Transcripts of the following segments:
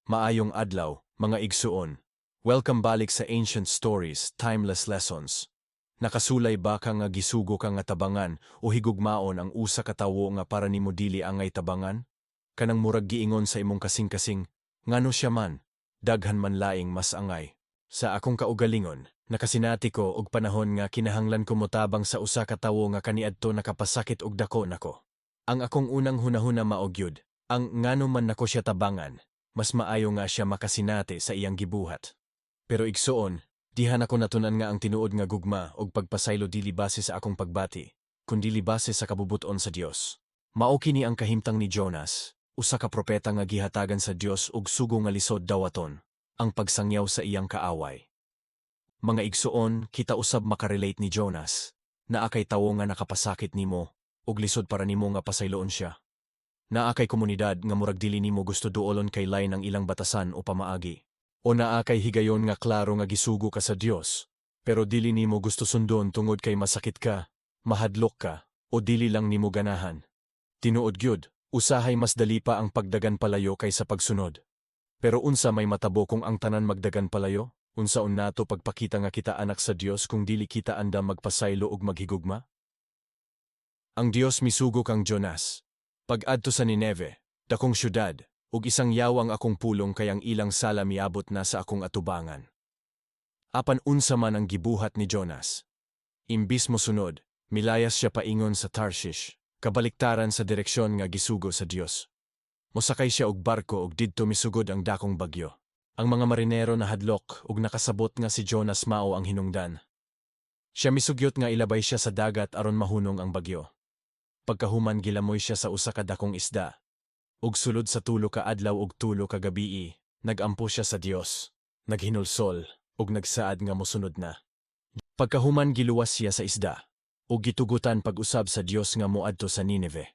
Maayong adlaw, mga igsuon. Welcome balik sa Ancient Stories, Timeless Lessons. Nakasulay ba ka nga gisugo ka nga tabangan o higugmaon ang usa ka tawo nga para nimo dili angay tabangan? Kanang murag giingon sa imong kasing-kasing, ngano siya man, daghan man laing mas angay. Sa akong kaugalingon, nakasinati ko og panahon nga kinahanglan ko motabang sa usa ka tawo nga kaniadto nakapasakit og dako nako. Ang akong unang hunahuna mao gyud, ang ngano man nako siya tabangan. Mas maayo nga siya makasinati sa iyang gibuhat. Pero igsuon, dihan ako natunan nga ang tinuod nga gugma og pagpasaylo dili base sa akong pagbati, kundi base sa kabubuton sa Dios. Mao kini ang kahimtang ni Jonas, usa ka propeta nga gihatagan sa Dios og sugo nga lisod dawaton, ang pagsangyaw sa iyang kaaway. Mga igsuon, kita usab makarelate ni Jonas, naa kay tawo nga nakapasakit nimo og lisod para nimo nga pasayloon siya. Naa kay komunidad nga murag dili nimo gusto duolon kay lain ang ilang batasan o pamaagi. O naa kay higayon nga klaro nga gisugo ka sa Dios, pero dili nimo gusto sundon tungod kay masakit ka, mahadlok ka, o dili lang nimo ganahan. Tinuod gyud, usahay mas dali pa ang pagdagan palayo kaysa pagsunod. Pero unsa may matabo kung ang tanan magdagan palayo? Unsaon nato pagpakita nga kita anak sa Dios kung dili kita andam magpasaylo ug maghigugma? Ang Dios misugo kang Jonas. Pag-adto sa Nineve, dakong syudad, ug isang yawang akong pulong kay ang ilang sala miabot na sa akong atubangan. Apan unsa man ang gibuhat ni Jonas. Imbis mo sunod, milayas siya paingon sa Tarshish, kabaliktaran sa direksyon nga gisugo sa Dios. Mosakay siya og barko ug didto misugod ang dakong bagyo. Ang mga marinero na hadlok ug nakasabot nga si Jonas mao ang hinungdan. Siya misugyot nga ilabay siya sa dagat aron mahunong ang bagyo. Pagkahuman gilamoy siya sa usa ka dakong isda. Ug sulod sa tulo ka adlaw ug tulo ka gabii, nagampo siya sa Dios, naghinulsol, ug nagsaad nga mosunod na. Pagkahuman giluwas siya sa isda, ug gitugutan pag-usab sa Dios nga moadto sa Nineve.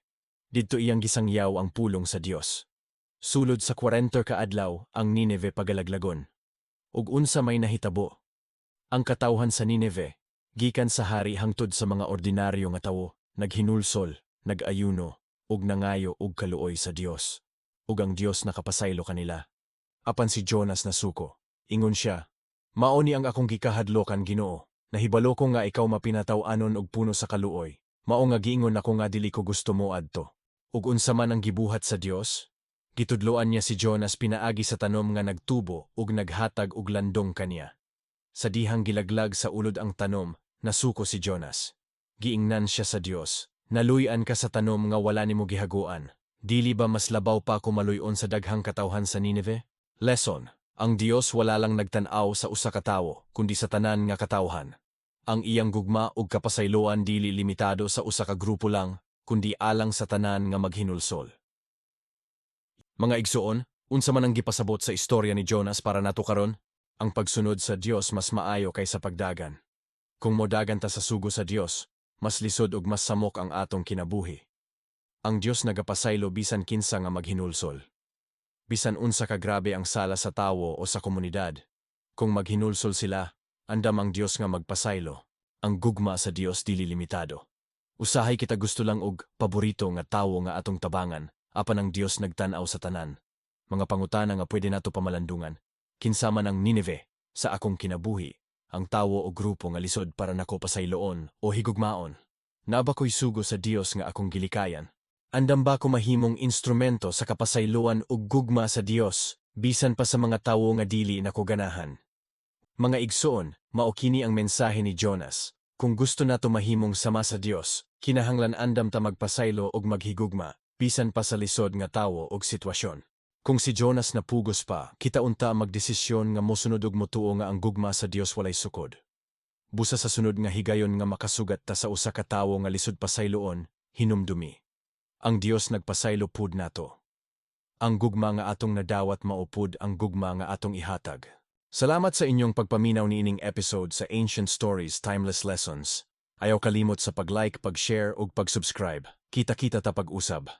Didto iyang gisangyaw ang pulong sa Dios. Sulod sa 40 ka adlaw, ang Nineve pagalaglagon. Ug unsa may nahitabo? Ang katawhan sa Nineve, gikan sa hari hangtod sa mga ordinaryo nga tawo, naghinulsol, nag-ayuno, ug nangayo ug kaluoy sa Dios. Ug ang Dios nakapasaylo kanila. Apan si Jonas nasuko. Ingon siya, mao ni ang akong gikahadlokan Ginoo. Nahibalo ko nga ikaw mapinataw-anon og puno sa kaluoy. Mao nga giingon ako nga dili ko gusto mo adto. Ug unsa man ang gibuhat sa Dios? Gitudloan niya si Jonas pinaagi sa tanom nga nagtubo ug naghatag og landong kaniya. Sa dihang gilaglag sa ulod ang tanom, nasuko si Jonas. Giingnan siya sa Dios, naluy-an ka sa tanom nga wala nimo gihaguan. Dili ba mas labaw pa ko maluyon sa daghang katawhan sa Nineve? Lesson, ang Dios wala lang nagtan-aw sa usa ka tawo, kundi sa tanan nga katawhan. Ang iyang gugma ug kapasayloan dili limitado sa usa ka grupo lang, kundi alang sa tanan nga maghinulsol. Mga igsuon, unsa man ang gipasabot sa istorya ni Jonas para nato karon? Ang pagsunod sa Dios mas maayo kaysa pagdagan. Kung modagan ta sa sugo sa Dios, mas lisod ug mas samok ang atong kinabuhi. Ang Dios nagapasaylo bisan kinsa nga maghinulsol. Bisan unsa ka grabe ang sala sa tawo o sa komunidad. Kung maghinulsol sila, andam ang Dios nga magpasaylo. Ang gugma sa Dios dili limitado. Usahay kita gusto lang og paborito nga tawo nga atong tabangan, apan ang Dios nagtan-aw sa tanan. Mga pangutana nga pwede nato pamalandungan. Kinsa man ang Nineve sa akong kinabuhi. Ang tawo o grupo nga lisod para nako pasayloon o higugmaon. Naba ko'y sugo sa Dios nga akong gilikayan. Andam ba ko mahimong instrumento sa kapasayloan ug gugma sa Dios, bisan pa sa mga tawo nga dili nako ganahan. Mga igsoon, mao kini ang mensahe ni Jonas. Kung gusto nato mahimong sama sa Dios, kinahanglan andam ta magpasaylo ug maghigugma, bisan pa sa lisod nga tawo ug sitwasyon. Kung si Jonas napugos pa, kita unta magdesisyon nga mosunod og motuo nga ang gugma sa Dios walay sukod. Busa sa sunod nga higayon nga makasugat ta sa usa ka tawo nga lisod pasayloon, hinumdumi. Ang Dios nagpasaylo pud nato. Ang gugma nga atong nadawat maupod ang gugma nga atong ihatag. Salamat sa inyong pagpaminaw niining episode sa Ancient Stories, Timeless Lessons. Ayaw kalimot sa pag-like, pag-share ug pag-subscribe. Kita-kita ta pag-usab.